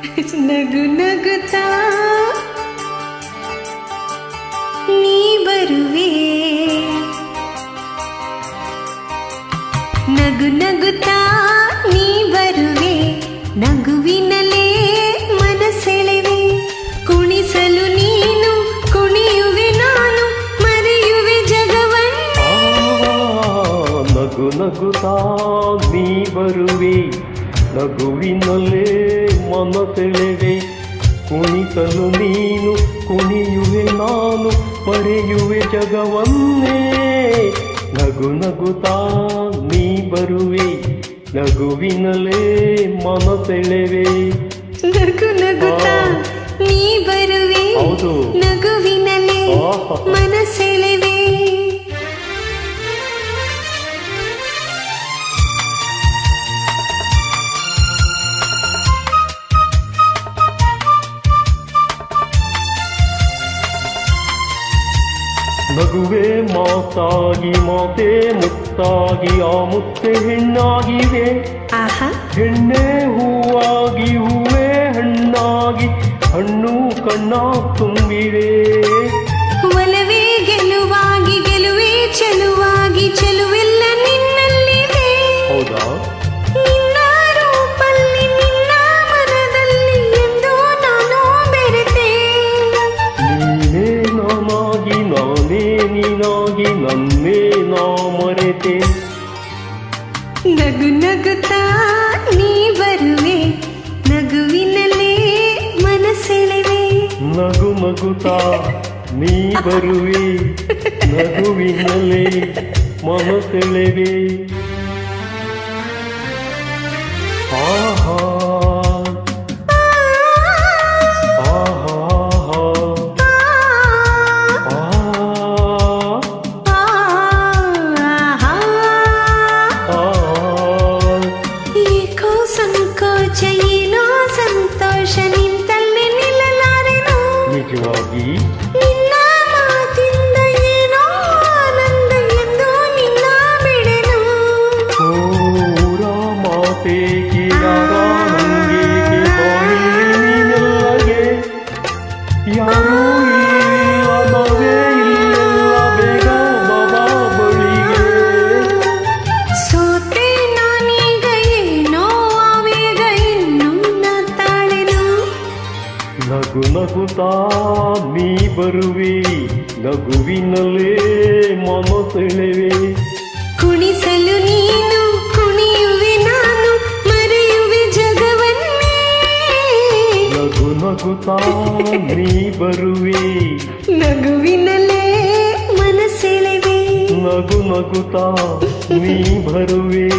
ನಗು ನಗುತ್ತಾ ನೀ ಬರುವೆ, ನಗು ನಗುತ್ತಾ ನೀ ಬರುವೆ, ನಗುವಿನಲೇ ಮನಸೆಳೆವೆ, ಕುಣಿಸಲು ನೀನು ಕುಣಿಯುವೆ ನಾನು, ಮರೆಯುವೆ ಜಗವನ್ನು. ನಗು ನಗುತ್ತಾ ನೀ ಬರುವೆ, ನಗುವಿನಲ್ಲೇ ಮನಸೆಳೆವೆ, ಕುಣಿಸಲು ನೀನು ಕುಣಿಯುವೆ ನಾನು, ಮರೆಯುವೆ ಜಗವನ್ನೇ. ನಗು ನಗುತ್ತಾ ನೀ ಬರುವೆ, ನಗುವಿನಲ್ಲೇ ಮನಸೆಳೆವೆ. ನಗು ನಗುತ್ತಾ ನೀ ಬರುವೆ, ನಗುವಿನಲ್ಲೇ ಮನಸೆಳೆವೆ. ನಗುವೆ ಮಾತಾಗಿ ಮಾತೆ ಮುತ್ತಾಗಿ, ಆ ಮುತ್ತೆ ಹೆಣ್ಣಾಗಿವೆ, ಹೆಣ್ಣೆ ಹೂವಾಗಿ ಹೂವೇ ಹಣ್ಣಾಗಿ, ಹಣ್ಣು ಕಣ್ಣ ತುಂಬಿವೆ. ಒಲವೇ ಗೆಲುವಾಗಿ ಗೆಲುವೇ ಚೆಲುವಾಗಿ, ಚೆಲುವೆಲ್ಲ ನಿನ್ನಲ್ಲಿದೆ. ಹೌದಾ? ನಿನ್ನ ರೂಪಲ್ಲಿ ನಿನ್ನ ಮನದಲ್ಲಿ ಎಂದು ನಾನು ಬೆರೆತೆ. ನೀನೇ ನಾನಾಗಿ ನಾನೇ ನೀನಾಗಿ, ನನ್ನೇ ನಾ ಮರೆತೆ. ನಗು ನಗುತ್ತಾ ನೀ ಬರುವೆ, ನಗುವಿನಲ್ಲೇ ಮನಸೆಳೆವೆ. ನಗು ನಗುತ್ತಾ ನೀ ಬರುವೆ, ನಗುವಿನಲ್ಲೇ ಮನಸೆಳೆವೆ. ಆಹಾ ಏಕೋ ಸಂಕೋಚ ಏನೋ ಸಂತೋಷ, ನಿಂತಲ್ಲೇ ನಿಲ್ಲಲಾರೆನು. ನಿಜವಾಗಿ ನಿನ್ನ ಮಾತಿಂದ ಏನೋ ಆನಂದ ಎಂದು ನಿನ್ನ ಬಿಡೆನು. ಊರ ಮಾತೇಗೆ ಯಾರ ನಂಗೇಗೆ ಬಾಯಿಲ್ಲಗೆ, ಯಾರೂ ಇಲ್ಲವೇ ಇಲ್ಲೆಲ್ಲ ಬೇಗ ಬಾಬಾ ಬಳಿಗೆ. ಸೋತೆ ನಾನೀಗ ಏನೋ ಆವೇಗ ಇನ್ನು ನಾ ತಾಳೆನು. ನಗು ನಗುತ್ತಾ ನೀ ಬರುವೆ, ನಗುವಿನಲ್ಲೇ ಮನಸೆಳೆವೆ, ಕುಣಿಸಲು ನೀನು ಕುಣಿಯುವೆ ನಾನು, ಮರೆಯುವೆ ಜಗವನ್ನೇ. ನಗು ನಗುತ್ತಾ ನೀ ಬರುವೆ, ನಗುವಿನಲ್ಲೇ ಮನಸೆಳೆವೆ. ನಗು ನಗುತ್ತಾ ನೀ ಬರುವೆ.